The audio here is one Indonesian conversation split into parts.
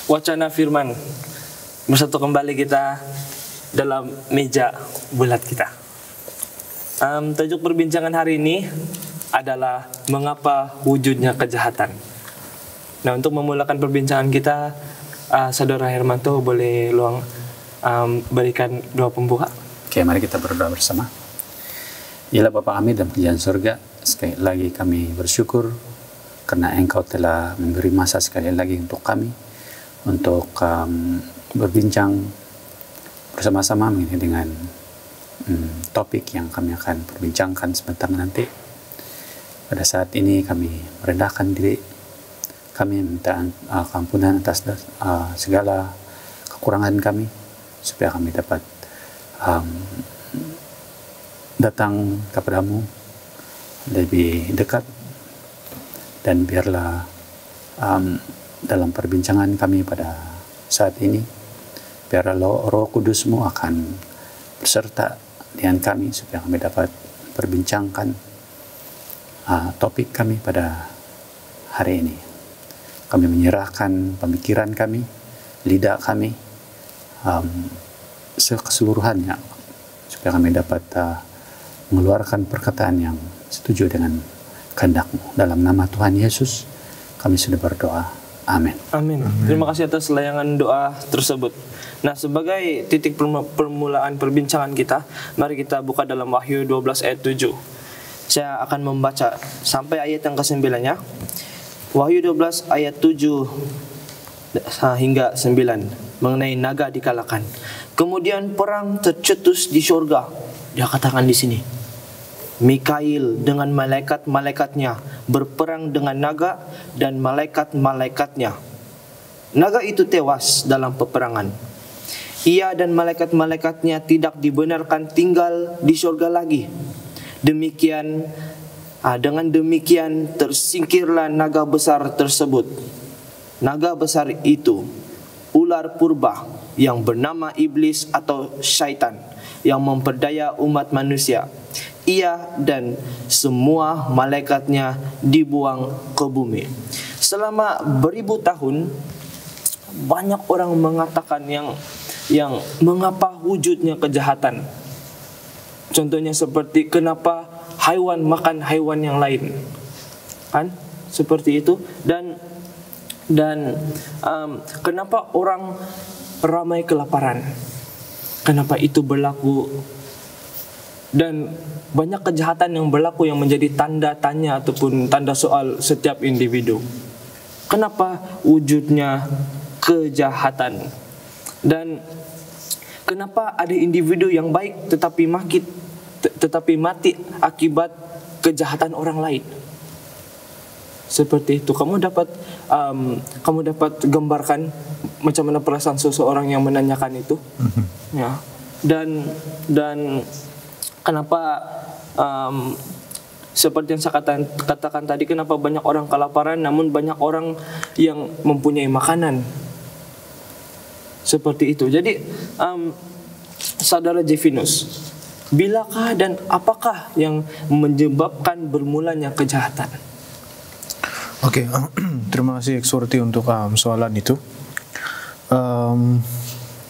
Wacana Firman, bersatu kembali kita dalam meja bulat kita. Tajuk perbincangan hari ini adalah mengapa wujudnya kejahatan. Nah, untuk memulakan perbincangan kita, Saudara Hermanto boleh berikan doa pembuka. Oke, mari kita berdoa bersama. Ialah Bapa kami dalam kerajaan surga, sekali lagi kami bersyukur karena Engkau telah memberi masa sekali lagi untuk kami untuk berbincang bersama-sama dengan topik yang kami akan perbincangkan sebentar nanti. Pada saat ini kami merendahkan diri, kami minta keampunan atas segala kekurangan kami, supaya kami dapat datang kepadamu lebih dekat, dan biarlah dalam perbincangan kami pada saat ini, biarlah Roh Kudus-Mu akan berserta dengan kami supaya kami dapat perbincangkan topik kami pada hari ini. Kami menyerahkan pemikiran kami, lidah kami, keseluruhannya, supaya kami dapat mengeluarkan perkataan yang setuju dengan kehendak-Mu. Dalam nama Tuhan Yesus kami sudah berdoa. Amin. Amin. Terima kasih atas layangan doa tersebut. Nah, sebagai titik permulaan perbincangan kita, mari kita buka dalam Wahyu 12 ayat 7. Saya akan membaca sampai ayat yang ke-9 ya. Wahyu 12 ayat 7 hingga 9 mengenai naga dikalahkan. Kemudian perang tercetus di surga. Dia katakan di sini, Mikail dengan malaikat-malaikatnya berperang dengan naga dan malaikat-malaikatnya. Naga itu tewas dalam peperangan. Ia dan malaikat-malaikatnya tidak dibenarkan tinggal di surga lagi. Dengan demikian tersingkirlah naga besar tersebut. Naga besar itu ular purba yang bernama iblis atau syaitan, yang memperdaya umat manusia. Ia dan semua malaikatnya dibuang ke bumi. Selama beribu tahun, banyak orang mengatakan yang mengapa wujudnya kejahatan. Contohnya seperti kenapa haiwan makan haiwan yang lain, kan? Seperti itu. Dan kenapa orang ramai kelaparan? Kenapa itu berlaku? Dan banyak kejahatan yang berlaku yang menjadi tanda tanya ataupun tanda soal setiap individu. Kenapa wujudnya kejahatan? Dan kenapa ada individu yang baik tetapi mati akibat kejahatan orang lain? Seperti itu. Kamu dapat gambarkan macam mana perasaan seseorang yang menanyakan itu? Ya. Dan kenapa seperti yang saya katakan tadi, kenapa banyak orang kelaparan namun banyak orang yang mempunyai makanan? Seperti itu. Jadi Saudara Jefinus, bilakah dan apakah yang menyebabkan bermulanya kejahatan? Oke, terima kasih Eksorti untuk soalan itu.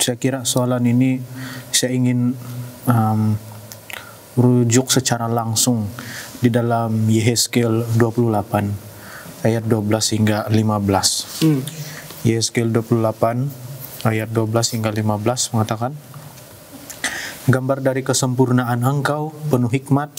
Saya kira soalan ini saya ingin rujuk secara langsung di dalam Yehezkiel 28 ayat 12 hingga 15. Yehezkiel 28 ayat 12 hingga 15 mengatakan, gambar dari kesempurnaan Engkau penuh hikmat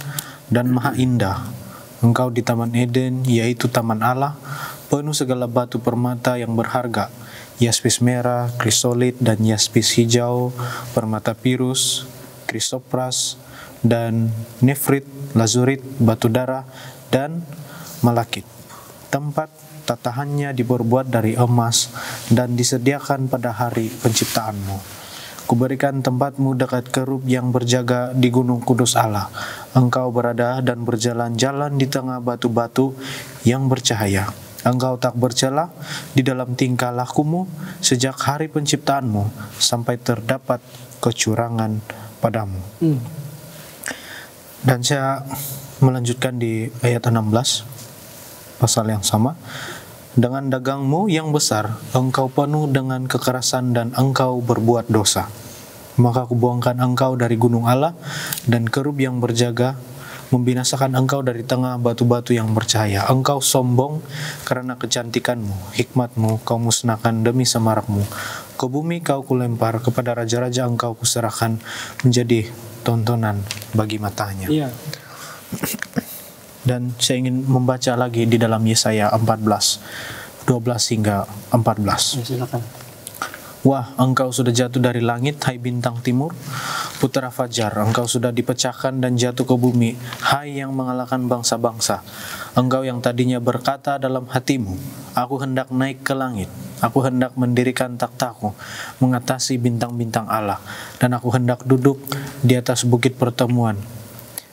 dan maha indah. Engkau di Taman Eden, yaitu Taman Allah, penuh segala batu permata yang berharga, yaspis merah, krisolit dan yaspis hijau, permata pirus, krisopras, dan nefrit, lazurit, batu darah, dan malakit. Tempat tatahannya diperbuat dari emas dan disediakan pada hari penciptaanmu. Kuberikan tempatmu dekat kerub yang berjaga di gunung kudus Allah. Engkau berada dan berjalan-jalan di tengah batu-batu yang bercahaya. Engkau tak bercela di dalam tingkah lakumu sejak hari penciptaanmu sampai terdapat kecurangan padamu. Dan saya melanjutkan di ayat 16, pasal yang sama. Dengan dagangmu yang besar, engkau penuh dengan kekerasan dan engkau berbuat dosa. Maka kubuangkan engkau dari gunung Allah dan kerub yang berjaga, membinasakan engkau dari tengah batu-batu yang bercahaya. Engkau sombong karena kecantikanmu, hikmatmu kau musnahkan demi semarakmu. Ke bumi kau kulempar, kepada raja-raja engkau kuserahkan menjadi tontonan bagi matanya. Iya. Dan saya ingin membaca lagi di dalam Yesaya 14, 12 hingga 14. Ya, silakan. Wah, engkau sudah jatuh dari langit, hai bintang timur, putra fajar, engkau sudah dipecahkan dan jatuh ke bumi, hai yang mengalahkan bangsa-bangsa. Engkau yang tadinya berkata dalam hatimu, aku hendak naik ke langit, aku hendak mendirikan takhtaku, mengatasi bintang-bintang Allah, dan aku hendak duduk di atas bukit pertemuan,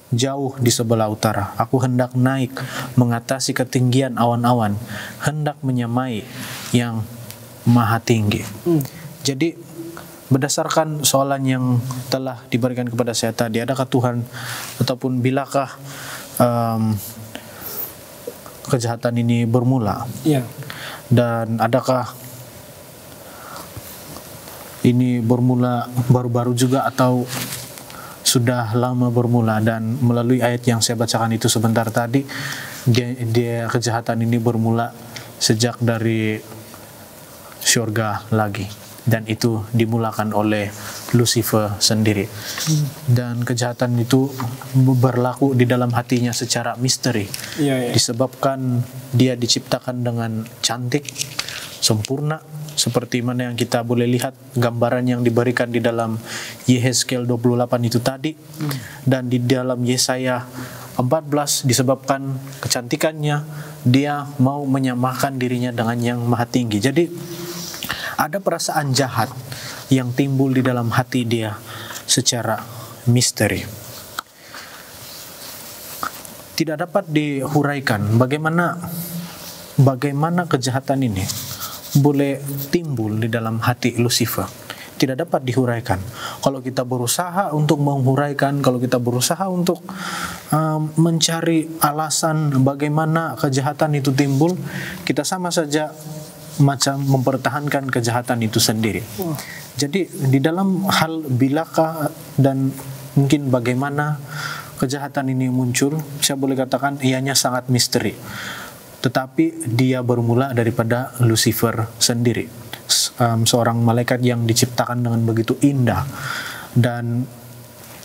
jauh di sebelah utara. Aku hendak naik mengatasi ketinggian awan-awan, hendak menyamai yang maha tinggi. Jadi berdasarkan soalan yang telah diberikan kepada saya tadi, adakah Tuhan ataupun bilakah kejahatan ini bermula? Iya. Dan adakah ini bermula baru-baru juga atau sudah lama bermula? Dan melalui ayat yang saya bacakan itu sebentar tadi, dia kejahatan ini bermula sejak dari syurga lagi, dan itu dimulakan oleh Lucifer sendiri. Dan kejahatan itu berlaku di dalam hatinya secara misteri. Iya. Disebabkan dia diciptakan dengan cantik, sempurna, seperti mana yang kita boleh lihat gambaran yang diberikan di dalam Yehezkiel 28 itu tadi. Dan di dalam Yesaya 14, disebabkan kecantikannya, dia mau menyamakan dirinya dengan yang maha tinggi. Jadi ada perasaan jahat yang timbul di dalam hati dia secara misteri. Tidak dapat dihuraikan bagaimana kejahatan ini boleh timbul di dalam hati Lucifer. Tidak dapat dihuraikan. Kalau kita berusaha untuk menghuraikan, kalau kita berusaha untuk mencari alasan bagaimana kejahatan itu timbul, kita sama saja macam mempertahankan kejahatan itu sendiri. Jadi di dalam hal bilakah dan mungkin bagaimana kejahatan ini muncul, saya boleh katakan ianya sangat misteri. Tetapi dia bermula daripada Lucifer sendiri, seorang malaikat yang diciptakan dengan begitu indah. Dan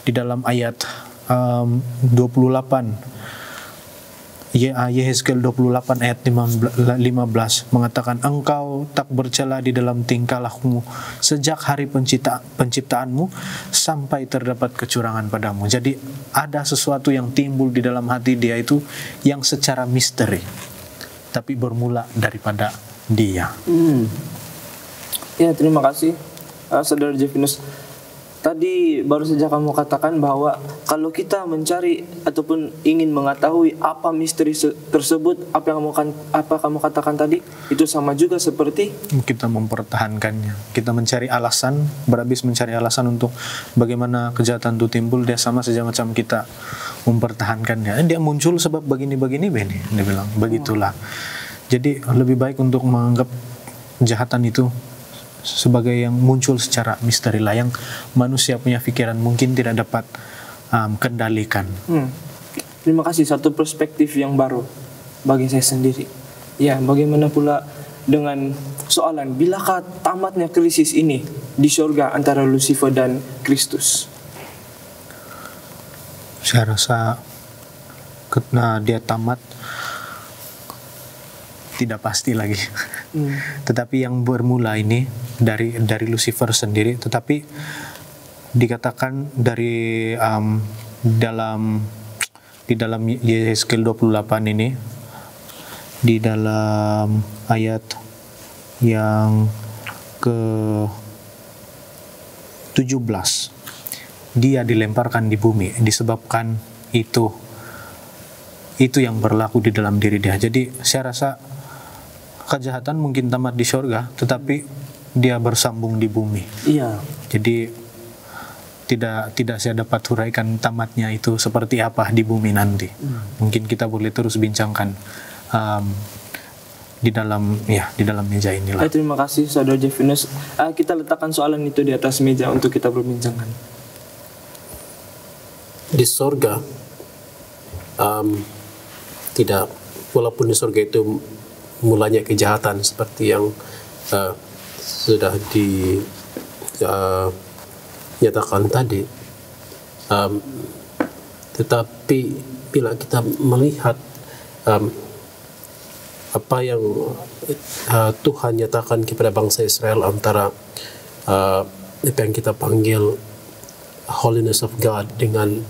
di dalam ayat 28, Yehezkiel 28 ayat 15 mengatakan, engkau tak bercela di dalam tingkah lakumu sejak hari penciptaanmu sampai terdapat kecurangan padamu. Jadi ada sesuatu yang timbul di dalam hati dia itu yang secara misteri, tapi bermula daripada dia. Ya, terima kasih Saudara Jevinus. Tadi baru saja kamu katakan bahwa kalau kita mencari ataupun ingin mengetahui apa misteri tersebut, apa kamu katakan tadi, itu sama juga seperti kita mempertahankannya. Kita mencari alasan, berhabis mencari alasan untuk bagaimana kejahatan itu timbul, dia sama saja macam kita mempertahankannya. Dia muncul sebab begini-begini, dia bilang, begitulah. Jadi lebih baik untuk menganggap kejahatan itu sebagai yang muncul secara misteri lah, yang manusia punya pikiran mungkin tidak dapat kendalikan. Terima kasih, satu perspektif yang baru bagi saya sendiri. Ya, bagaimana pula dengan soalan bilakah tamatnya krisis ini di surga antara Lucifer dan Kristus? Saya rasa karena dia tamat tidak pasti lagi. Tetapi yang bermula ini dari Lucifer sendiri, tetapi dikatakan di dalam Yehezkiel 28 ini, di dalam ayat yang ke 17 dia dilemparkan di bumi disebabkan itu yang berlaku di dalam diri dia. Jadi saya rasa kejahatan mungkin tamat di surga, tetapi dia bersambung di bumi. Iya. Jadi tidak saya dapat huraikan tamatnya itu seperti apa di bumi nanti. Mungkin kita boleh terus bincangkan di dalam meja inilah. Terima kasih Saudara Jefinus. Kita letakkan soalan itu di atas meja untuk kita berbincangkan. Di sorga tidak, walaupun di sorga itu mulanya kejahatan seperti yang sudah dinyatakan tadi, tetapi bila kita melihat apa yang Tuhan nyatakan kepada bangsa Israel antara apa yang kita panggil holiness of God dengan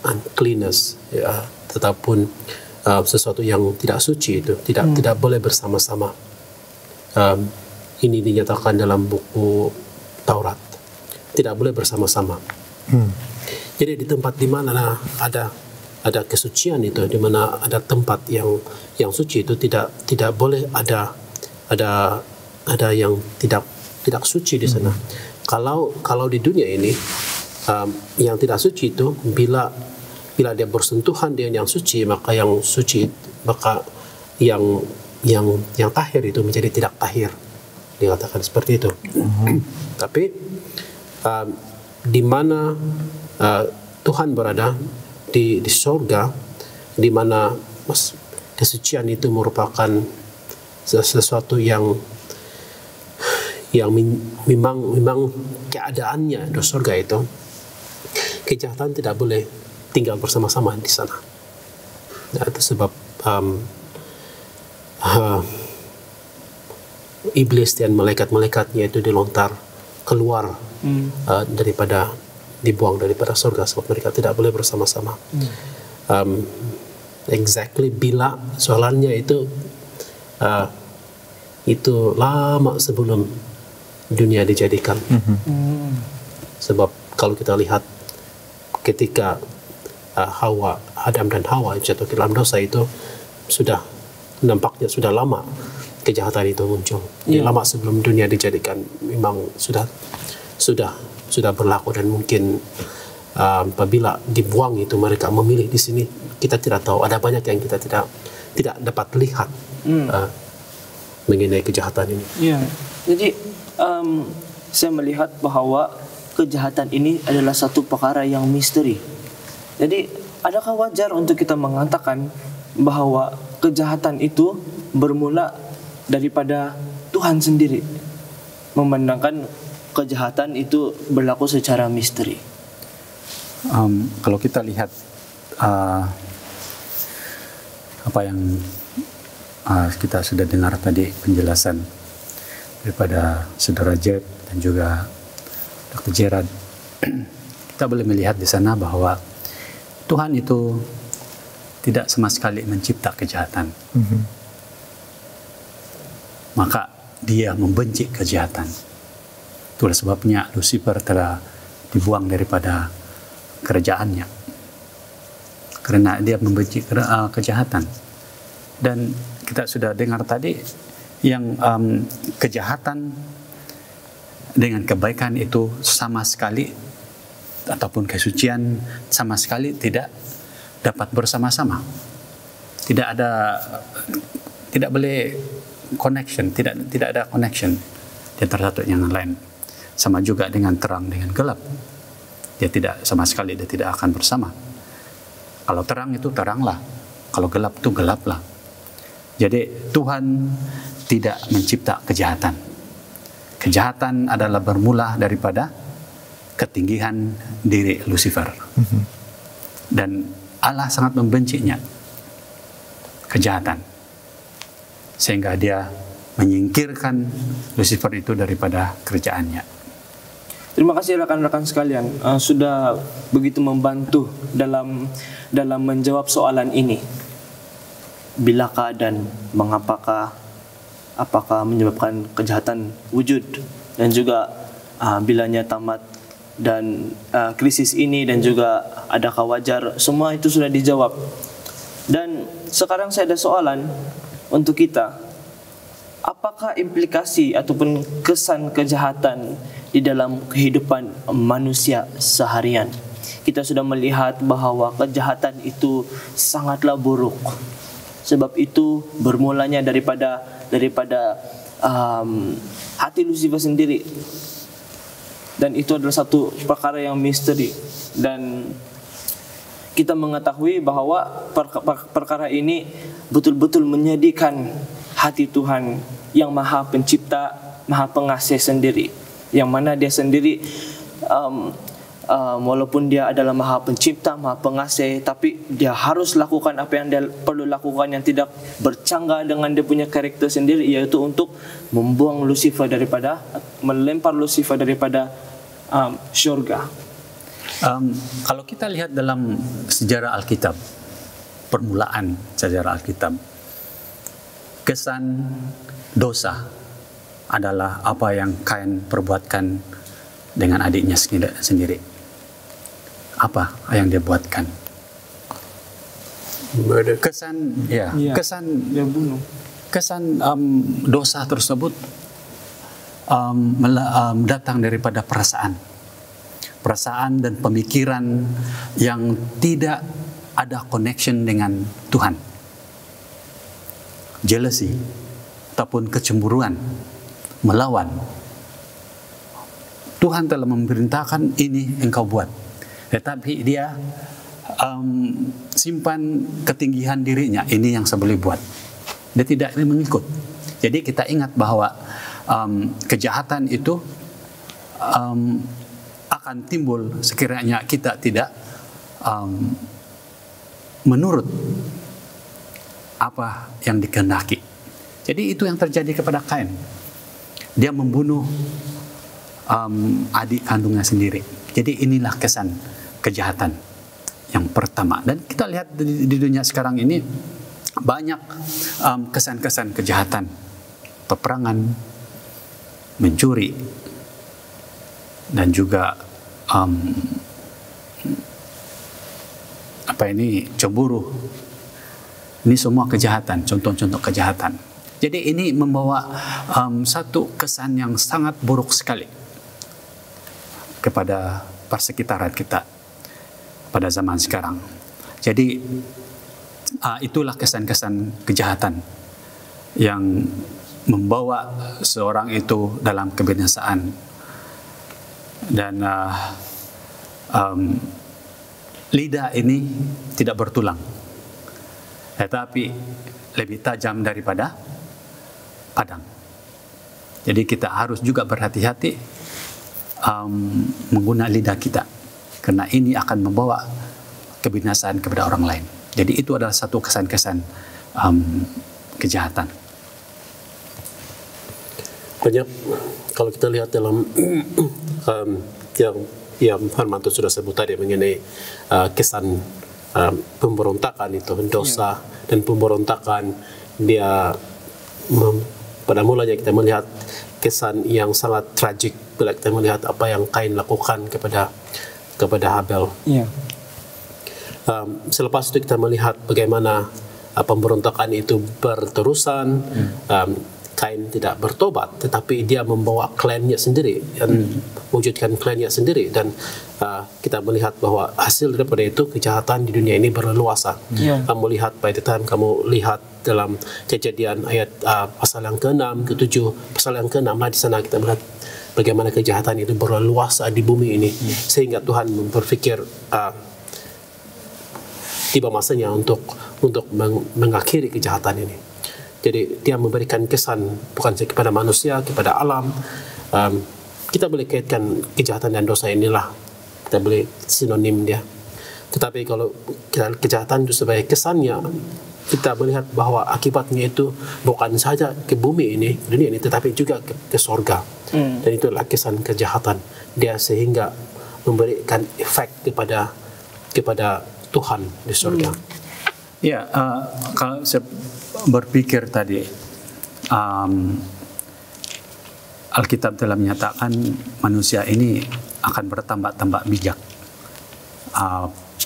uncleanness, ya, tetapun sesuatu yang tidak suci itu tidak boleh bersama-sama. Ini dinyatakan dalam buku Taurat, tidak boleh bersama-sama. Jadi di tempat di mana ada kesucian itu, di mana ada tempat yang suci itu tidak boleh ada yang tidak suci di sana. Kalau di dunia ini yang tidak suci itu bila dia bersentuhan dengan yang suci, maka yang suci, maka yang tahir itu menjadi tidak tahir, dikatakan seperti itu. Tapi di mana Tuhan berada di surga, di mana kesucian itu merupakan sesuatu yang memang keadaannya di surga itu, kejahatan tidak boleh tinggal bersama-sama di sana. Nah, itu sebab iblis dan malaikat-malaikatnya itu dilontar keluar dibuang daripada surga, sebab mereka tidak boleh bersama-sama. Exactly bila soalannya itu lama sebelum dunia dijadikan. Sebab kalau kita lihat ketika Adam dan Hawa jatuh ke dalam dosa itu, nampaknya sudah lama kejahatan itu muncul. Lama sebelum dunia dijadikan memang sudah berlaku, dan mungkin apabila dibuang itu mereka memilih di sini, kita tidak tahu. Ada banyak yang kita tidak dapat lihat mengenai kejahatan ini. Jadi saya melihat bahwa kejahatan ini adalah satu perkara yang misteri. Jadi adakah wajar untuk kita mengatakan bahwa kejahatan itu bermula daripada Tuhan sendiri, memandangkan kejahatan itu berlaku secara misteri? Kalau kita lihat apa yang kita sudah dengar tadi, penjelasan daripada Saudara Jeff dan juga Dr. Gerard, kita boleh melihat di sana bahwa Tuhan itu tidak sama sekali mencipta kejahatan. Maka Dia membenci kejahatan. Itulah sebabnya Lucifer telah dibuang daripada kerajaannya, karena dia membenci kejahatan. Dan kita sudah dengar tadi yang kejahatan dengan kebaikan itu sama sekali, ataupun kesucian sama sekali tidak dapat bersama-sama. Tidak boleh connection, tidak ada connection di antara satu yang lain. Sama juga dengan terang dengan gelap, dia tidak sama sekali, dia tidak akan bersama. Kalau terang itu teranglah, kalau gelap itu gelaplah. Jadi Tuhan tidak mencipta kejahatan. Kejahatan adalah bermula daripada ketinggian diri Lucifer. Dan Allah sangat membencinya kejahatan, sehingga dia menyingkirkan Lucifer itu daripada kerjaannya. Terima kasih rekan-rekan sekalian sudah begitu membantu dalam menjawab soalan ini. Bilakah dan mengapakah, apakah menyebabkan kejahatan wujud, dan juga bilanya tamat dan krisis ini dan juga adakah wajar, semua itu sudah dijawab. Dan sekarang saya ada soalan untuk kita, apakah implikasi ataupun kesan kejahatan di dalam kehidupan manusia seharian? Kita sudah melihat bahawa kejahatan itu sangatlah buruk. Sebab itu bermulanya daripada hati Lucifer sendiri. Dan itu adalah satu perkara yang misteri. Dan kita mengetahui bahawa perkara ini betul-betul menyedihkan hati Tuhan yang Maha Pencipta, Maha Pengasih sendiri. Yang mana dia sendiri walaupun dia adalah Maha Pencipta, Maha Pengasih, tapi dia harus lakukan apa yang dia perlu lakukan yang tidak bercanggah dengan dia punya karakter sendiri, yaitu untuk membuang Lucifer melempar Lucifer daripada syurga. Kalau kita lihat dalam sejarah Alkitab, permulaan sejarah Alkitab, kesan dosa adalah apa yang Kain perbuatkan dengan adiknya sendiri. Apa yang dia buatkan? Kesan, kesan dia bunuh. Kesan dosa tersebut datang daripada perasaan dan pemikiran yang tidak ada connection dengan Tuhan. Jealousy ataupun kecemburuan, melawan. Tuhan telah memerintahkan ini engkau buat, tetapi dia simpan ketinggian dirinya, ini yang saya boleh buat. Dia tidak mengikut. Jadi kita ingat bahwa kejahatan itu akan timbul sekiranya kita tidak menurut apa yang dikehendaki. Jadi itu yang terjadi kepada Kain. Dia membunuh adik kandungnya sendiri. Jadi inilah kesan kejahatan yang pertama. Dan kita lihat di dunia sekarang ini banyak kesan-kesan kejahatan, peperangan, mencuri, dan juga cemburu. Ini semua kejahatan, contoh-contoh kejahatan. Jadi ini membawa satu kesan yang sangat buruk sekali kepada persekitaran kita pada zaman sekarang. Jadi itulah kesan-kesan kejahatan yang membawa seorang itu dalam kebinasaan. Dan lidah ini tidak bertulang, tetapi lebih tajam daripada padang. Jadi kita harus juga berhati-hati menggunakan lidah kita, karena ini akan membawa kebinasaan kepada orang lain. Jadi itu adalah satu kesan-kesan kejahatan. Banyak kalau kita lihat dalam yang Hermanto sudah sebut tadi mengenai kesan pemberontakan itu, dosa dan pemberontakan, dia pada mulanya kita melihat kesan yang sangat tragik bila kita melihat apa yang Kain lakukan kepada Habel. Selepas itu kita melihat bagaimana pemberontakan itu berterusan. Kain tidak bertobat, tetapi dia membawa klannya sendiri dan wujudkan klannya sendiri, dan kita melihat bahwa hasil daripada itu kejahatan di dunia ini berleluasa. Kamu lihat by the time kamu lihat dalam Kejadian ayat pasal yang ke-6, ke-7, pasal yang ke-6 di sana kita melihat bagaimana kejahatan itu berleluasa di bumi ini, sehingga Tuhan berpikir tiba masanya untuk mengakhiri kejahatan ini. Jadi dia memberikan kesan bukan saja kepada manusia, kepada alam. Kita boleh kaitkan kejahatan dan dosa inilah, kita boleh sinonim dia. Tetapi kalau kejahatan itu sebagai kesannya, kita melihat bahwa akibatnya itu bukan saja ke bumi ini, dunia ini, tetapi juga ke sorga. Dan itulah kesan kejahatan dia, sehingga memberikan efek kepada Tuhan di sorga. Ya, kalau saya berpikir tadi, Alkitab telah menyatakan manusia ini akan bertambah-tambah bijak,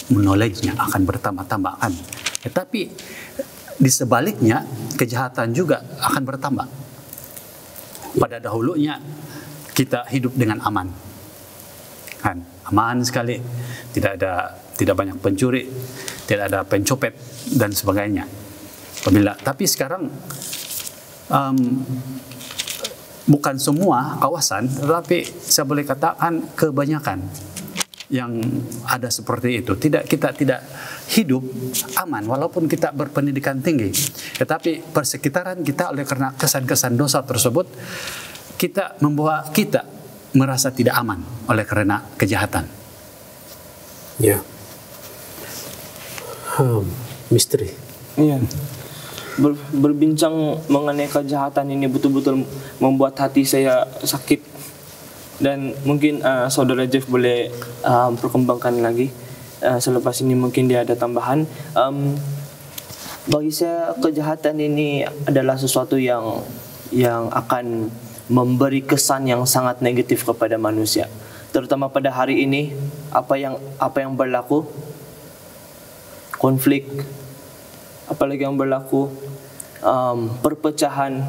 knowledge-nya akan bertambah-tambah kan. Tetapi di sebaliknya kejahatan juga akan bertambah. Pada dahulunya kita hidup dengan aman, kan, aman sekali, tidak banyak pencuri, tidak ada pencopet dan sebagainya. Tapi sekarang bukan semua kawasan, tetapi saya boleh katakan kebanyakan yang ada seperti itu. Kita tidak hidup aman walaupun kita berpendidikan tinggi, tetapi persekitaran kita oleh karena kesan-kesan dosa tersebut membawa kita merasa tidak aman oleh karena kejahatan. Ya, misteri. Iya. Berbincang mengenai kejahatan ini betul-betul membuat hati saya sakit, dan mungkin saudara Jeff boleh perkembangkan lagi selepas ini, mungkin dia ada tambahan. Bagi saya kejahatan ini adalah sesuatu yang akan memberi kesan yang sangat negatif kepada manusia, terutama pada hari ini. Apa yang berlaku, konflik, apalagi yang berlaku, perpecahan,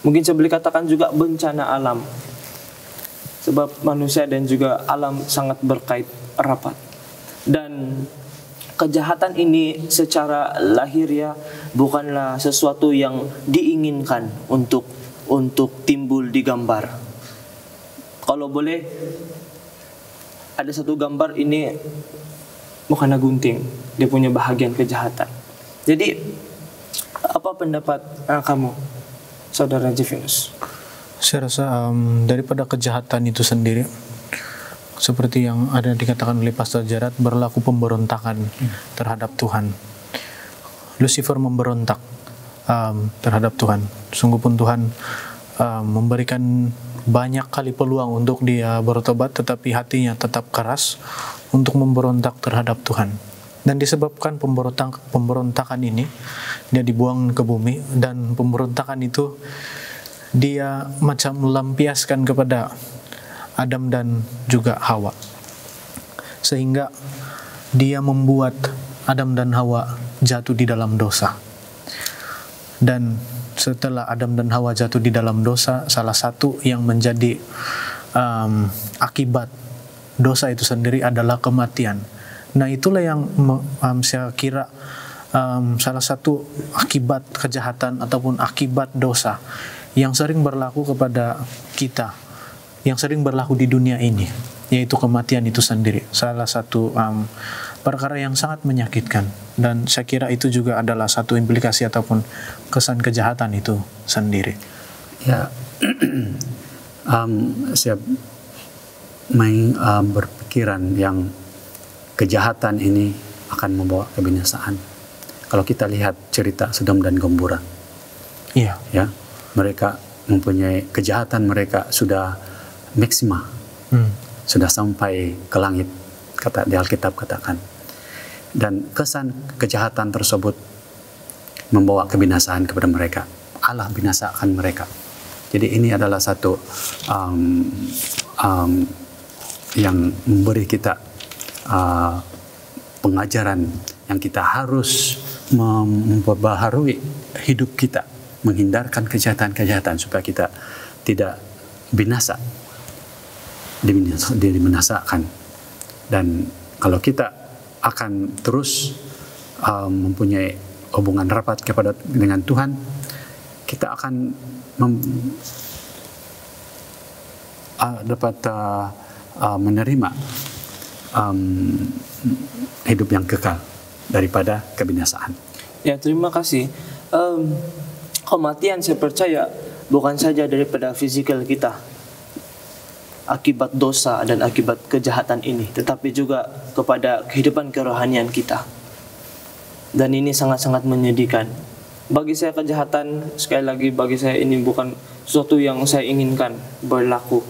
mungkin saya boleh katakan juga bencana alam, sebab manusia dan juga alam sangat berkait rapat. Dan kejahatan ini secara lahiriah bukanlah sesuatu yang diinginkan untuk timbul di gambar. Kalau boleh, ada satu gambar ini Mukana gunting, dia punya bahagian kejahatan. Jadi apa pendapat kamu, saudara Jefinus? Saya rasa daripada kejahatan itu sendiri, seperti yang ada dikatakan oleh Pastor Jarad, berlaku pemberontakan terhadap Tuhan. Lucifer memberontak terhadap Tuhan. Sungguh pun Tuhan memberikan banyak kali peluang untuk dia bertobat, tetapi hatinya tetap keras untuk memberontak terhadap Tuhan. Dan disebabkan pemberontakan ini, dia dibuang ke bumi, dan pemberontakan itu dia macam melampiaskan kepada Adam dan juga Hawa, sehingga dia membuat Adam dan Hawa jatuh di dalam dosa. Dan setelah Adam dan Hawa jatuh di dalam dosa, salah satu yang menjadi akibat dosa itu sendiri adalah kematian. Nah, itulah yang saya kira salah satu akibat kejahatan ataupun akibat dosa yang sering berlaku kepada kita, yang sering berlaku di dunia ini, yaitu kematian itu sendiri. Salah satu perkara yang sangat menyakitkan, dan saya kira itu juga adalah satu implikasi ataupun kesan kejahatan itu sendiri. Ya, saya berpikiran yang kejahatan ini akan membawa kebinasaan. Kalau kita lihat cerita Sodom dan Gomora, ya, mereka mempunyai kejahatan, mereka sudah maksima, sudah sampai ke langit, kata di Alkitab katakan. Dan kesan kejahatan tersebut membawa kebinasaan kepada mereka. Allah binasakan mereka. Jadi ini adalah satu yang memberi kita pengajaran yang kita harus memperbaharui hidup kita, menghindarkan kejahatan-kejahatan supaya kita tidak binasa, dibinasakan. Dan kalau kita akan terus mempunyai hubungan rapat dengan Tuhan, kita akan dapat menerima hidup yang kekal daripada kebinasaan. Ya, terima kasih. Kematian saya percaya bukan saja daripada fisikal kita, akibat dosa dan akibat kejahatan ini, tetapi juga kepada kehidupan kerohanian kita. Dan ini sangat-sangat menyedihkan. Bagi saya kejahatan, sekali lagi bagi saya ini bukan sesuatu yang saya inginkan berlaku.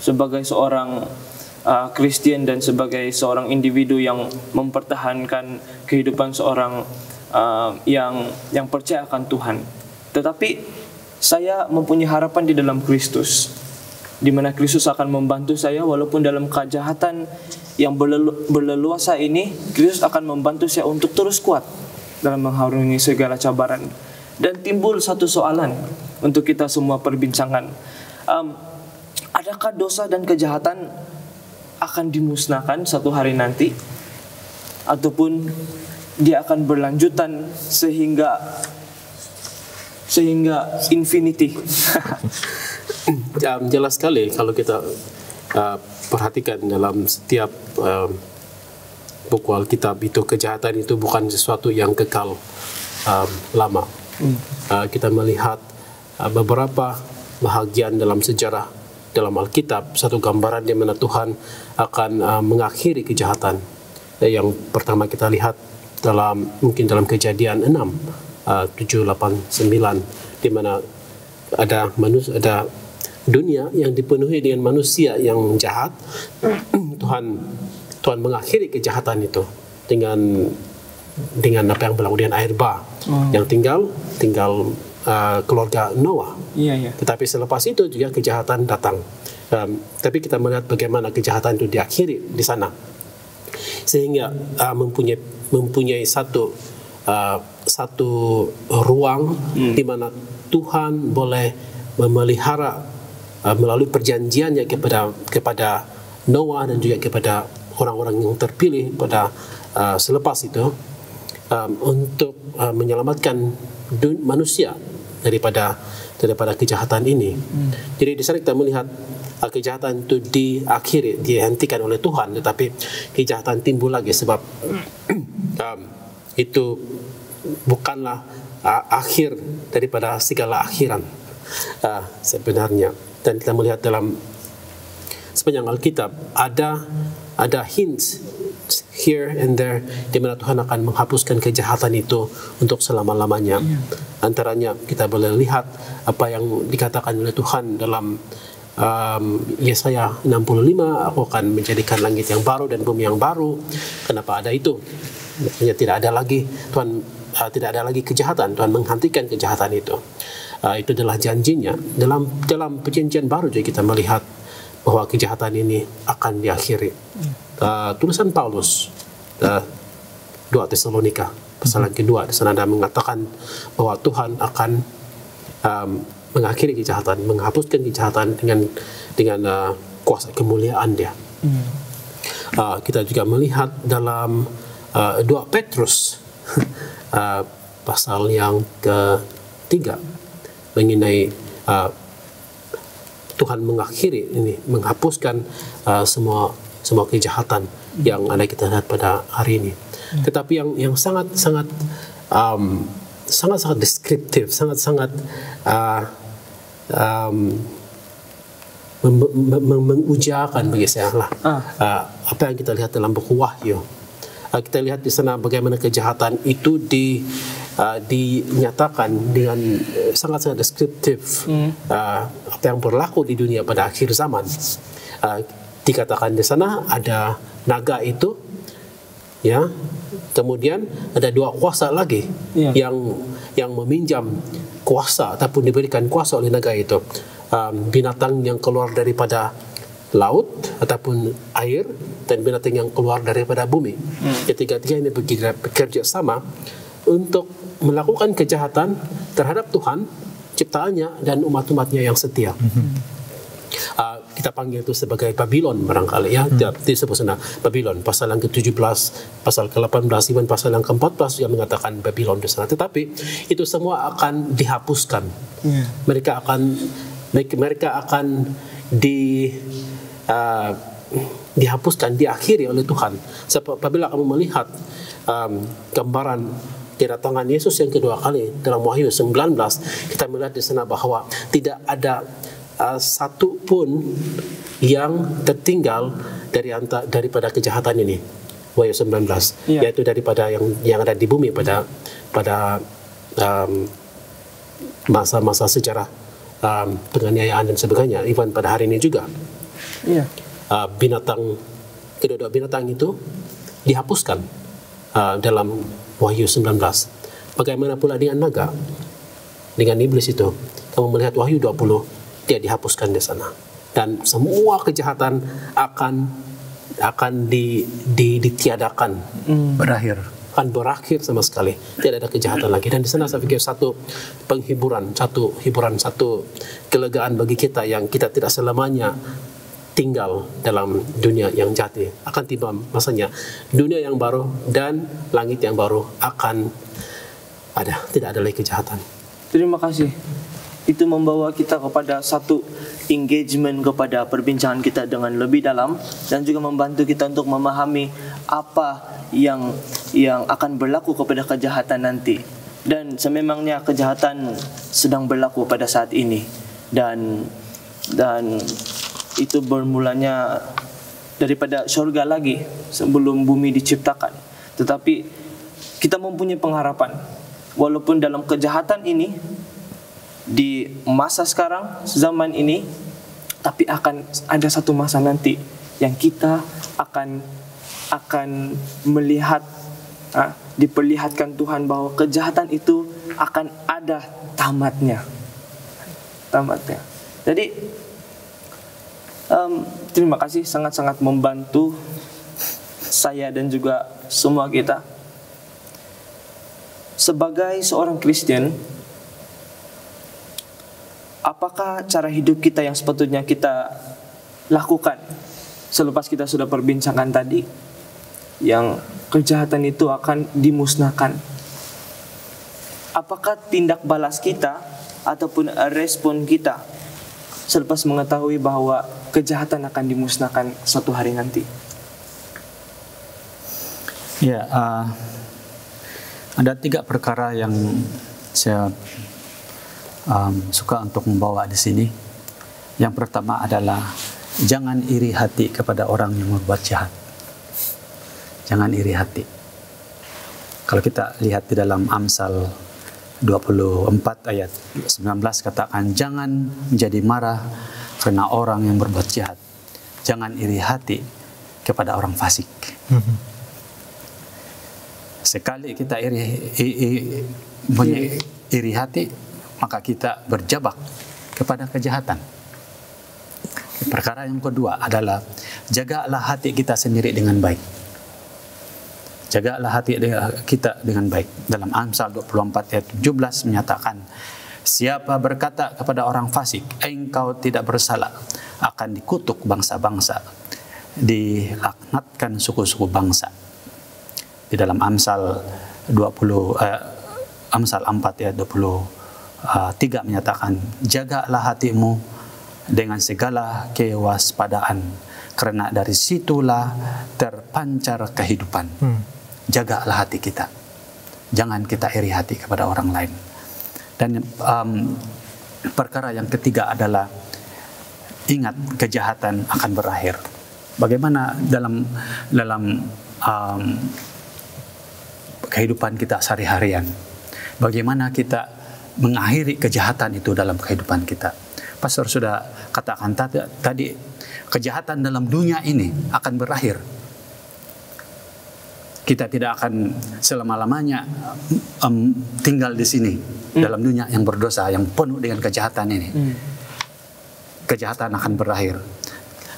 Sebagai seorang Kristen dan sebagai seorang individu yang mempertahankan kehidupan seorang yang percaya akan Tuhan. Tetapi saya mempunyai harapan di dalam Kristus, di mana Kristus akan membantu saya walaupun dalam kejahatan yang berleluasa ini, Kristus akan membantu saya untuk terus kuat dalam mengharungi segala cabaran. Dan timbul satu soalan untuk kita semua perbincangan. Adakah dosa dan kejahatan akan dimusnahkan satu hari nanti? Ataupun dia akan berlanjutan sehingga infinity? Jelas sekali kalau kita perhatikan dalam setiap buku Alkitab itu, kejahatan itu bukan sesuatu yang kekal lama. Kita melihat beberapa bahagian dalam sejarah dalam Alkitab, satu gambaran di mana Tuhan akan mengakhiri kejahatan. Yang pertama kita lihat mungkin dalam Kejadian 6, 7, 8, 9, di mana ada dunia yang dipenuhi dengan manusia yang jahat. Tuhan mengakhiri kejahatan itu dengan apa yang berlaku dengan air bah. Yang tinggal keluarga Noah. Tetapi selepas itu juga kejahatan datang. Tapi kita melihat bagaimana kejahatan itu diakhiri di sana, sehingga mempunyai satu ruang di mana Tuhan boleh memelihara melalui perjanjiannya kepada Noah dan juga kepada orang-orang yang terpilih pada selepas itu, untuk menyelamatkan manusia daripada kejahatan ini. Jadi di sana kita melihat kejahatan itu dihentikan oleh Tuhan, tetapi kejahatan timbul lagi sebab itu bukanlah akhir daripada segala akhiran sebenarnya. Dan kita melihat dalam sepanjang Alkitab ada hints here and there di mana Tuhan akan menghapuskan kejahatan itu untuk selama-lamanya. Antaranya kita boleh lihat apa yang dikatakan oleh Tuhan dalam Yesaya 65, aku akan menjadikan langit yang baru dan bumi yang baru. Kenapa ada itu? Maksudnya tidak ada lagi kejahatan. Tuhan menghentikan kejahatan itu. Itu adalah janjinya. Dalam perjanjian baru juga kita melihat bahwa kejahatan ini akan diakhiri. Tulisan Paulus 2 Tesalonika pasal yang kedua, di sana ada mengatakan bahwa Tuhan akan mengakhiri kejahatan, menghapuskan kejahatan dengan kuasa kemuliaan Dia. Kita juga melihat dalam 2 Petrus pasal yang ketiga mengenai Tuhan mengakhiri ini, menghapuskan semua kejahatan yang ada kita lihat pada hari ini. Tetapi yang sangat deskriptif, sangat mengujakan bagi saya lah apa yang kita lihat dalam buku Wahyu. Kita lihat di sana bagaimana kejahatan itu dinyatakan dengan sangat deskriptif. Apa yang berlaku di dunia pada akhir zaman. Dikatakan di sana ada naga itu, ya. Kemudian ada 2 kuasa lagi yang meminjam kuasa ataupun diberikan kuasa oleh naga itu. Binatang yang keluar daripada laut ataupun air dan binatang yang keluar daripada bumi. Ketiga-tiga ini bekerja sama untuk melakukan kejahatan terhadap Tuhan, ciptaannya dan umat-umatnya yang setia. Kita panggil itu sebagai Babylon barangkali, ya. Disebut sana Babylon. Pasal yang ke-17, pasal ke-18, even pasal yang ke-14 yang mengatakan Babylon di sana. Tetapi itu semua akan dihapuskan. Mereka akan dihapuskan, diakhiri oleh Tuhan. Sebab apabila kamu melihat gambaran kedatangan Yesus yang kedua kali dalam Wahyu 19, kita melihat di sana bahwa tidak ada satu pun yang tertinggal daripada kejahatan ini. Wahyu 19, yaitu daripada yang ada di bumi pada masa-masa sejarah penganiayaan dan sebagainya, even pada hari ini juga. Kedua-dua binatang itu dihapuskan dalam Wahyu 19. Bagaimana pula dengan naga, dengan iblis itu? kamu melihat Wahyu 20, dia dihapuskan di sana. Dan semua kejahatan akan ditiadakan, akan berakhir sama sekali. Tidak ada kejahatan lagi. Dan di sana saya pikir satu penghiburan, satu kelegaan bagi kita yang kita tidak selamanya tinggal dalam dunia yang jati. Akan tiba masanya dunia yang baru dan langit yang baru akan ada. Tidak ada lagi kejahatan. Terima kasih. Itu membawa kita kepada satu engagement kepada perbincangan kita dengan lebih dalam, dan juga membantu kita untuk memahami apa yang akan berlaku kepada kejahatan nanti. Dan sememangnya kejahatan sedang berlaku pada saat ini, dan itu bermulanya daripada surga lagi sebelum bumi diciptakan. Tetapi kita mempunyai pengharapan, walaupun dalam kejahatan ini di masa sekarang, zaman ini, tapi akan ada satu masa nanti yang kita akan melihat, diperlihatkan Tuhan bahwa kejahatan itu akan ada tamatnya. Jadi terima kasih, sangat-sangat membantu saya dan juga semua kita. Sebagai seorang Kristen, apakah cara hidup kita yang sepatutnya kita lakukan selepas kita sudah perbincangkan tadi, yang kejahatan itu akan dimusnahkan? Apakah tindak balas kita ataupun respon kita selepas mengetahui bahwa kejahatan akan dimusnahkan suatu hari nanti? Ya, ada 3 perkara yang saya suka untuk membawa di sini. Yang pertama adalah jangan iri hati kepada orang yang berbuat jahat. Jangan iri hati. Kalau kita lihat di dalam Amsal 24 ayat 19 katakan, jangan menjadi marah karena orang yang berbuat jahat. Jangan iri hati kepada orang fasik. Sekali kita iri hati, maka kita berjabak kepada kejahatan. Perkara yang kedua adalah jagalah hati kita sendiri dengan baik. Jagalah hati kita dengan baik. Dalam Amsal 24 ayat 17 menyatakan, siapa berkata kepada orang fasik, engkau tidak bersalah, akan dikutuk bangsa-bangsa, dilaknatkan suku-suku bangsa. Di dalam Amsal 4 ayat 23 menyatakan, jagalah hatimu dengan segala kewaspadaan, karena dari situlah terpancar kehidupan. Jagalah hati kita, jangan kita iri hati kepada orang lain. Dan perkara yang ketiga adalah ingat kejahatan akan berakhir. Bagaimana dalam kehidupan kita sehari-harian, bagaimana kita mengakhiri kejahatan itu dalam kehidupan kita. Pastor sudah katakan tadi, kejahatan dalam dunia ini akan berakhir. Kita tidak akan selama-lamanya tinggal di sini dalam dunia yang berdosa, yang penuh dengan kejahatan ini. Kejahatan akan berakhir.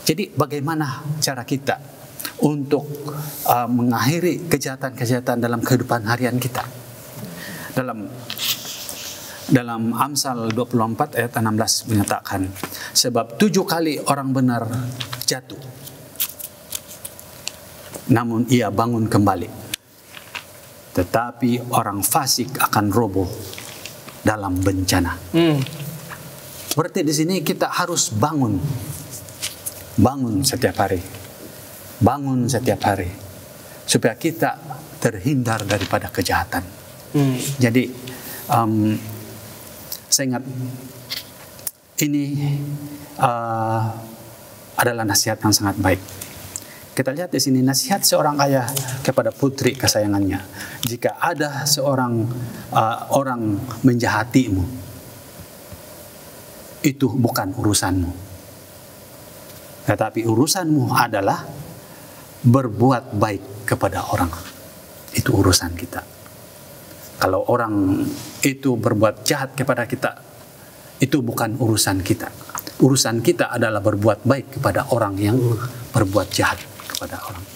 Jadi bagaimana cara kita untuk mengakhiri kejahatan-kejahatan dalam kehidupan harian kita? Dalam Amsal 24 ayat 16 menyatakan, sebab 7 kali orang benar jatuh, namun ia bangun kembali. Tetapi orang fasik akan roboh dalam bencana. Berarti di sini kita harus bangun setiap hari, supaya kita terhindar daripada kejahatan. Jadi saya ingat ini adalah nasihat yang sangat baik. Kita lihat di sini nasihat seorang ayah kepada putri kesayangannya. Jika ada seorang orang menjahatimu, itu bukan urusanmu. Tetapi urusanmu adalah berbuat baik kepada orang. Itu urusan kita. Kalau orang itu berbuat jahat kepada kita, itu bukan urusan kita. Urusan kita adalah berbuat baik kepada orang yang berbuat jahat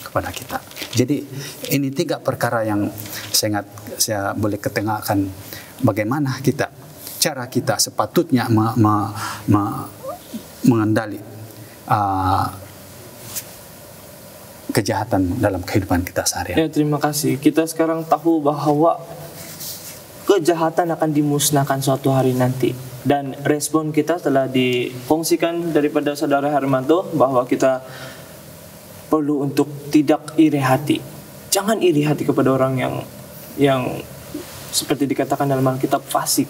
kepada kita. Jadi ini 3 perkara yang saya boleh ketengahkan bagaimana cara kita sepatutnya mengendali kejahatan dalam kehidupan kita sehari-hari. Ya, terima kasih. Kita sekarang tahu bahwa kejahatan akan dimusnahkan suatu hari nanti. Dan respon kita telah dikongsikan daripada Saudara Hermanto bahwa kita perlu untuk tidak iri hati. Jangan iri hati kepada orang yang seperti dikatakan dalam Alkitab fasik.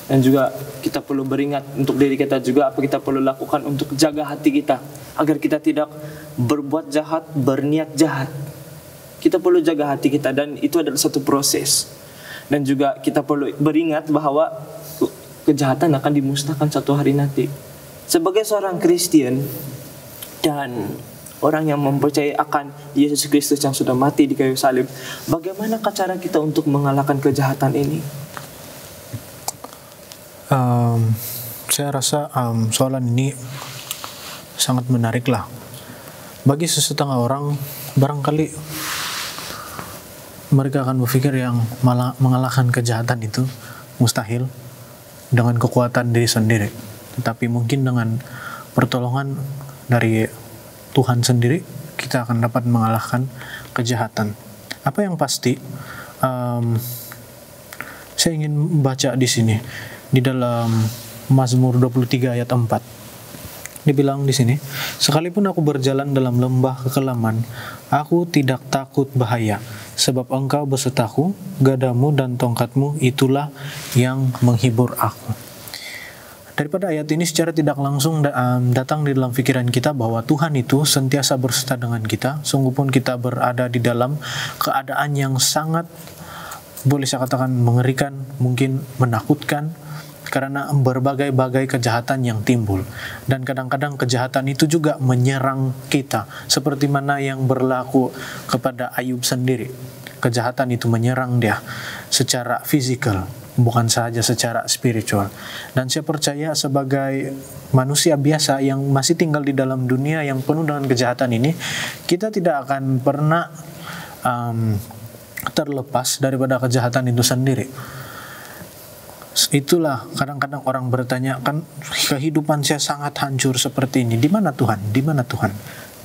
Dan juga kita perlu beringat untuk diri kita juga apa kita perlu lakukan untuk jaga hati kita agar kita tidak berbuat jahat, berniat jahat. Kita perlu jaga hati kita dan itu adalah satu proses. Dan juga kita perlu beringat bahwa kejahatan akan dimusnahkan satu hari nanti. Sebagai seorang Kristen dan orang yang mempercayai akan Yesus Kristus yang sudah mati di kayu salib, bagaimana cara kita untuk mengalahkan kejahatan ini? Saya rasa soalan ini sangat menarik lah. Bagi sesetengah orang, barangkali mereka akan berpikir yang mengalahkan kejahatan itu mustahil dengan kekuatan diri sendiri. Tetapi mungkin dengan pertolongan dari Tuhan sendiri, kita akan dapat mengalahkan kejahatan. Apa yang pasti, saya ingin membaca di sini, di dalam Mazmur 23 ayat 4. Dibilang di sini, sekalipun aku berjalan dalam lembah kekelaman, aku tidak takut bahaya, sebab Engkau besertaku, gadamu dan tongkatmu itulah yang menghibur aku. Daripada ayat ini secara tidak langsung datang di dalam pikiran kita bahwa Tuhan itu sentiasa berserta dengan kita, sungguh pun kita berada di dalam keadaan yang sangat, boleh saya katakan mengerikan, mungkin menakutkan, karena berbagai-bagai kejahatan yang timbul. Dan kadang-kadang kejahatan itu juga menyerang kita, seperti mana yang berlaku kepada Ayub sendiri. Kejahatan itu menyerang dia secara fisikal, bukan saja secara spiritual. Dan saya percaya sebagai manusia biasa yang masih tinggal di dalam dunia yang penuh dengan kejahatan ini, kita tidak akan pernah terlepas daripada kejahatan itu sendiri. Itulah kadang-kadang orang bertanya, kan kehidupan saya sangat hancur seperti ini, di mana Tuhan? Di mana Tuhan?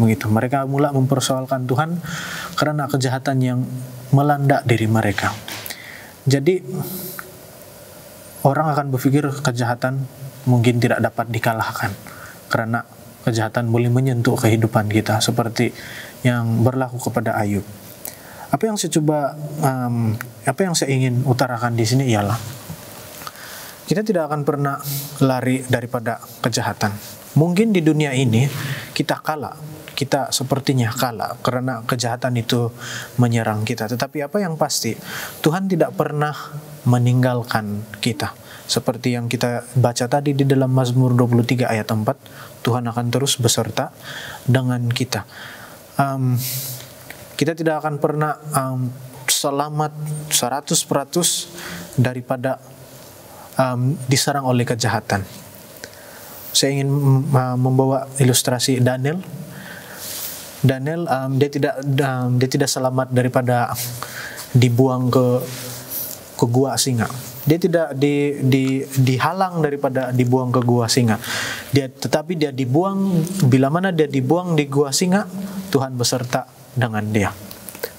Begitu. Mereka mulai mempersoalkan Tuhan karena kejahatan yang melanda diri mereka. Jadi orang akan berpikir kejahatan mungkin tidak dapat dikalahkan karena kejahatan boleh menyentuh kehidupan kita seperti yang berlaku kepada Ayub. Apa yang saya ingin utarakan di sini ialah kita tidak akan pernah lari daripada kejahatan. Mungkin di dunia ini kita kalah, kita sepertinya kalah karena kejahatan itu menyerang kita. Tetapi apa yang pasti, Tuhan tidak pernah meninggalkan kita. Seperti yang kita baca tadi di dalam Mazmur 23 ayat 4, Tuhan akan terus beserta dengan kita. Kita tidak akan pernah selamat 100% daripada diserang oleh kejahatan. Saya ingin membawa ilustrasi Daniel. Dia tidak selamat daripada dibuang ke gua singa. Dia tidak dihalang daripada dibuang ke gua singa. Tetapi dia dibuang, bila mana dia dibuang di gua singa, Tuhan beserta dengan dia.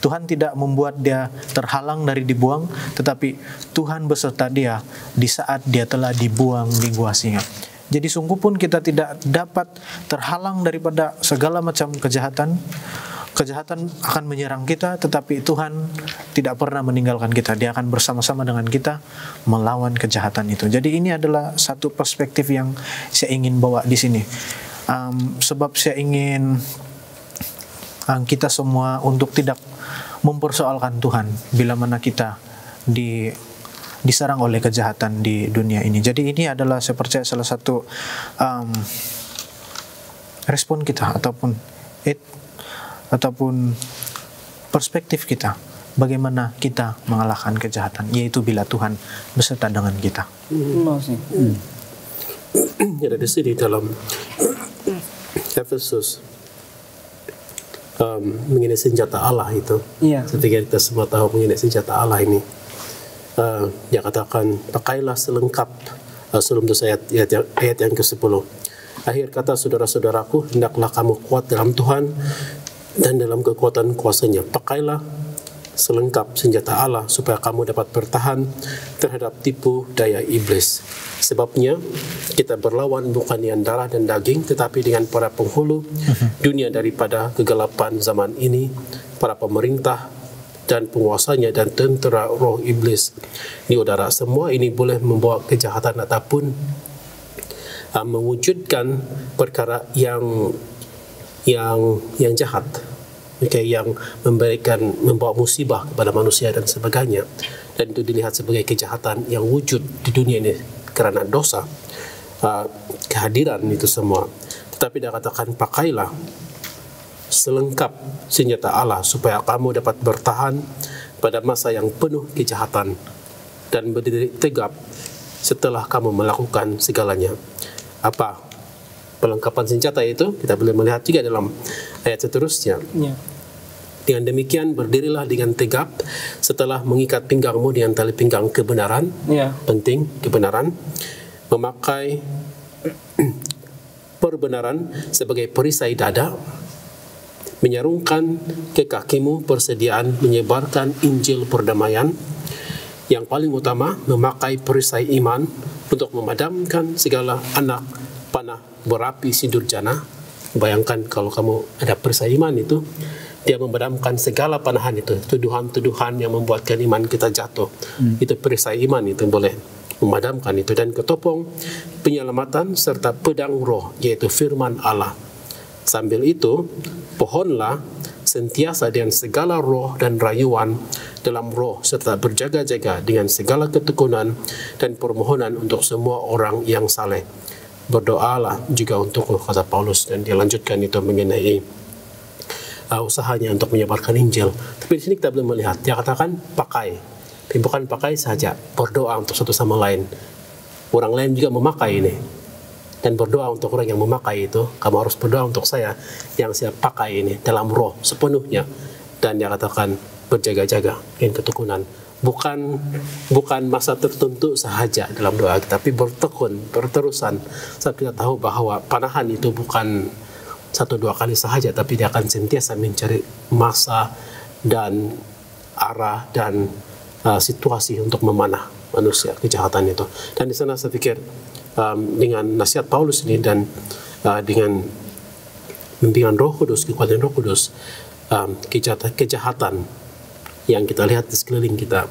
Tuhan tidak membuat dia terhalang dari dibuang, tetapi Tuhan beserta dia di saat dia telah dibuang di gua singa. Jadi sungguh pun kita tidak dapat terhalang daripada segala macam kejahatan. Kejahatan akan menyerang kita, tetapi Tuhan tidak pernah meninggalkan kita. Dia akan bersama-sama dengan kita melawan kejahatan itu. Jadi ini adalah satu perspektif yang saya ingin bawa di sini. Sebab saya ingin kita semua untuk tidak mempersoalkan Tuhan bila mana kita diserang oleh kejahatan di dunia ini. Jadi ini adalah saya percaya salah satu respon kita ataupun perspektif kita bagaimana kita mengalahkan kejahatan, yaitu bila Tuhan beserta dengan kita. Jadi di sini dalam Efesus mengenai senjata Allah itu, saya pikir kita semua tahu mengenai senjata Allah ini. Dia katakan pakailah selengkap, sebelum itu ayat yang ke-10. Akhir kata, saudara-saudaraku, hendaklah kamu kuat dalam Tuhan dan dalam kekuatan kuasanya. Pakailah selengkap senjata Allah supaya kamu dapat bertahan terhadap tipu daya iblis. Sebabnya kita berlawan bukan dengan darah dan daging, tetapi dengan para penghulu dunia daripada kegelapan zaman ini, para pemerintah dan penguasanya dan tentera roh iblis di udara. Semua ini boleh membawa kejahatan ataupun mewujudkan perkara yang jahat, yang membawa musibah kepada manusia dan sebagainya, dan itu dilihat sebagai kejahatan yang wujud di dunia ini karena dosa, kehadiran itu semua. Tetapi dia katakan pakailah selengkap senjata Allah supaya kamu dapat bertahan pada masa yang penuh kejahatan dan berdiri tegap setelah kamu melakukan segalanya. Apa perlengkapan senjata itu? Kita boleh melihat juga dalam ayat seterusnya. Dengan demikian berdirilah dengan tegap setelah mengikat pinggangmu dengan tali pinggang kebenaran. Penting, kebenaran. Memakai perbenaran sebagai perisai dada. Menyarungkan ke kakimu persediaan menyebarkan Injil perdamaian. Yang paling utama, memakai perisai iman untuk memadamkan segala anak panah berapi sindur jana. Bayangkan kalau kamu ada perisai iman itu, dia memadamkan segala panahan itu, tuduhan-tuduhan yang membuatkan iman kita jatuh. Itu perisai iman itu boleh memadamkan itu. Dan ketopong penyelamatan serta pedang roh, yaitu firman Allah. Sambil itu, pohonlah sentiasa dengan segala roh dan rayuan dalam roh, serta berjaga-jaga dengan segala ketekunan dan permohonan untuk semua orang yang saleh. Berdoalah juga untuk, kata Paulus, dan dia lanjutkan itu mengenai usahanya untuk menyebarkan Injil. Tapi di sini kita belum melihat, dia katakan pakai, tapi bukan pakai saja, berdoa untuk satu sama lain. Orang lain juga memakai ini, dan berdoa untuk orang yang memakai itu. Kamu harus berdoa untuk saya yang saya pakai ini dalam roh sepenuhnya. Dan dia katakan berjaga-jaga dengan ketekunan, bukan masa tertentu sahaja dalam doa, tapi bertekun, berterusan. Sebab kita tahu bahwa panahan itu bukan 1-2 kali sahaja, tapi dia akan sentiasa mencari masa dan arah dan situasi untuk memanah manusia kejahatan itu. Dan di sana saya pikir dengan nasihat Paulus ini dan dengan bimbingan Roh Kudus, kekuatan Roh Kudus, kejahatan yang kita lihat di sekeliling kita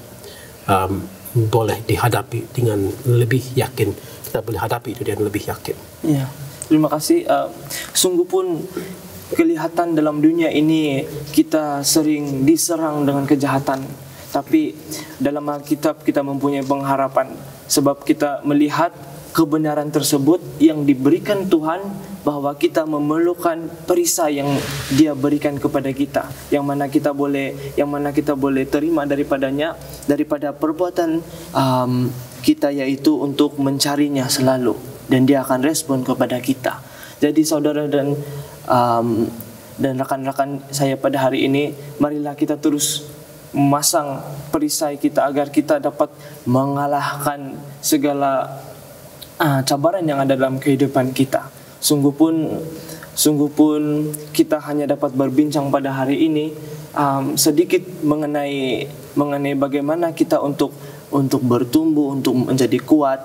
boleh dihadapi dengan lebih yakin. Kita boleh hadapi itu dengan lebih yakin. Ya, terima kasih. Sungguh pun kelihatan dalam dunia ini kita sering diserang dengan kejahatan. Tapi dalam Alkitab kita mempunyai pengharapan, sebab kita melihat kebenaran tersebut yang diberikan Tuhan, bahwa kita memerlukan perisai yang Dia berikan kepada kita, yang mana kita boleh terima daripadanya, daripada perbuatan kita, yaitu untuk mencarinya selalu, dan Dia akan respon kepada kita. Jadi saudara dan rekan-rekan saya pada hari ini, marilah kita terus memasang perisai kita agar kita dapat mengalahkan segala cabaran yang ada dalam kehidupan kita. Sungguh pun kita hanya dapat berbincang pada hari ini sedikit mengenai bagaimana kita untuk bertumbuh, untuk menjadi kuat.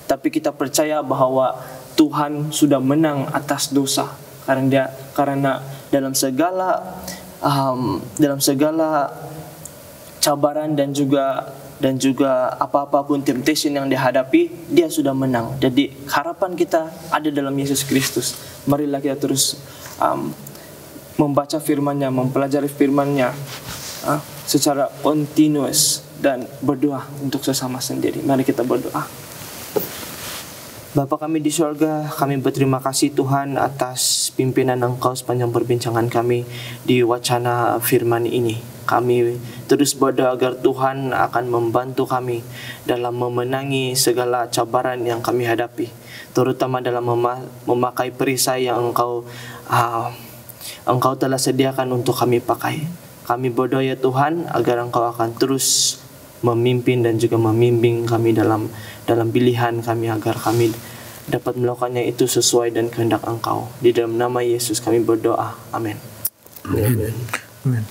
Tapi kita percaya bahwa Tuhan sudah menang atas dosa, karena dalam segala cabaran dan juga apa-apapun temptation yang dihadapi, Dia sudah menang. Jadi harapan kita ada dalam Yesus Kristus. Marilah kita terus membaca firman-Nya, mempelajari firman-Nya secara continuous, dan berdoa untuk sesama sendiri. Mari kita berdoa. Bapa kami di surga, kami berterima kasih Tuhan atas pimpinan Engkau sepanjang perbincangan kami di wacana firman ini. Kami terus berdoa agar Tuhan akan membantu kami dalam memenangi segala cabaran yang kami hadapi, terutama dalam memakai perisai yang Engkau telah sediakan untuk kami pakai. Kami berdoa ya Tuhan agar Engkau akan terus memimpin dan juga membimbing kami dalam pilihan kami, agar kami dapat melakukannya itu sesuai dan kehendak Engkau. Di dalam nama Yesus kami berdoa. Amin. Amin. Amin.